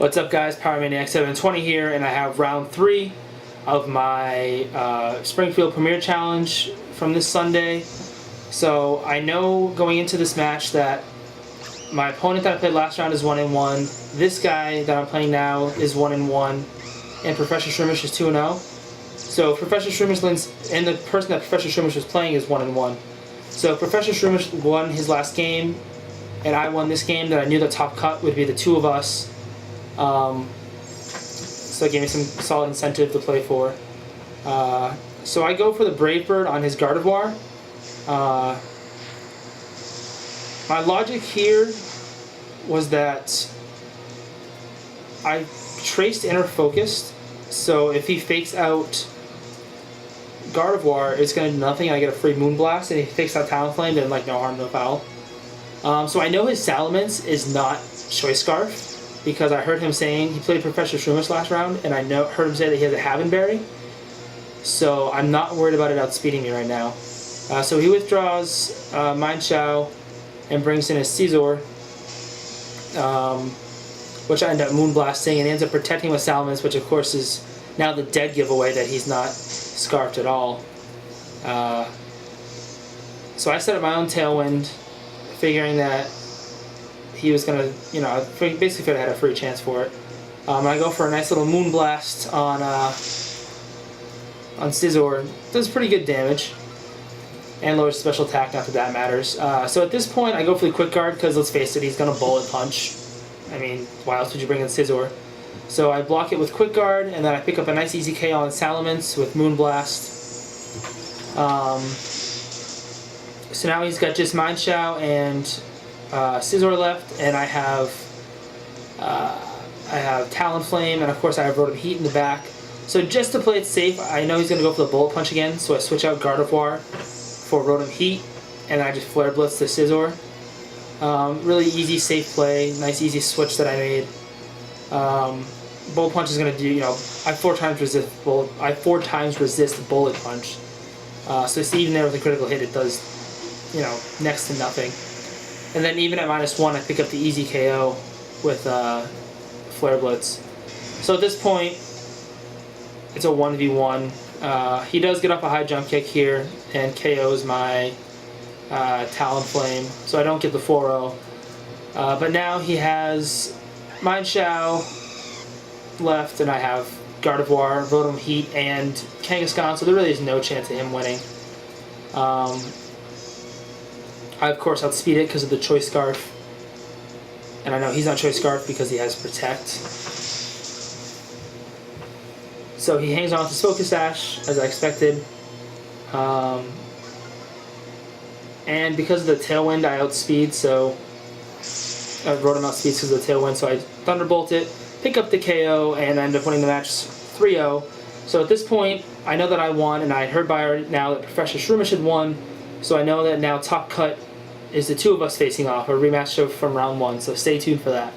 What's up, guys? PowerManiac720 here, and I have round 3 of my Springfield Premier Challenge from this Sunday. So I know going into this match that my opponent that I played last round is 1-1. This guy that I'm playing now is 1-1, and Professor Shroomish is 2-0. So Professor Shroomish and the person that Professor Shroomish was playing is 1-1. So Professor Shroomish won his last game, and I won this game. That I knew the top cut would be the two of us. So it gave me some solid incentive to play for. So I go for the Brave Bird on his Gardevoir. My logic here was that I traced Inner Focused, so if he fakes out Gardevoir, it's going to do nothing, and I get a free Moonblast, and if he fakes out Talonflame, then like no harm, no foul. So I know his Salamence is not Choice Scarf, because I heard him saying, he played Professor Shroomish last round, and I heard him say that he has a Havenberry. So I'm not worried about it outspeeding me right now. So he withdraws Mind Show and brings in his Scizor, which I end up Moonblasting, and he ends up protecting with Salamence, which of course is now the dead giveaway that he's not Scarfed at all. So I set up my own Tailwind, figuring that he was gonna, basically figured I had a free chance for it. I go for a nice little Moonblast on Scizor. Does pretty good damage, and lowers special attack. Not that that matters. So at this point, I go for the Quick Guard because let's face it, he's gonna Bullet Punch. I mean, why else would you bring in Scizor? So I block it with Quick Guard, and then I pick up a nice easy KO on Salamence with Moonblast. So now he's got just Mind Show and Scizor left, and I have Talonflame, and of course I have Rotom Heat in the back. So just to play it safe, I know he's going to go for the Bullet Punch again, so I switch out Gardevoir for Rotom Heat, and I just Flare Blitz the Scizor. Really easy, safe play, nice easy switch that I made. Bullet Punch is going to do, I 4 times resist Bullet Punch. So see, even there with a critical hit, it does, next to nothing. And then even at -1, I pick up the easy KO with Flare Blitz. So at this point, it's a 1v1. He does get up a high jump kick here and KOs my Talonflame, so I don't get the 4-0. But now he has Mind Show left, and I have Gardevoir, Rotom Heat, and Kangaskhan, so there really is no chance of him winning. I of course outspeed it because of the Choice Scarf, and I know he's not Choice Scarf because he has Protect. So he hangs on with his Focus Sash as I expected, and because of the Tailwind I outspeed, so I wrote him outspeed because of the Tailwind, so I Thunderbolt it, pick up the KO, and end up winning the match 3-0. So at this point, I know that I won, and I heard by now that Professor Shroomish had won, so I know that now top cut is the two of us facing off, a rematch from round 1, so stay tuned for that.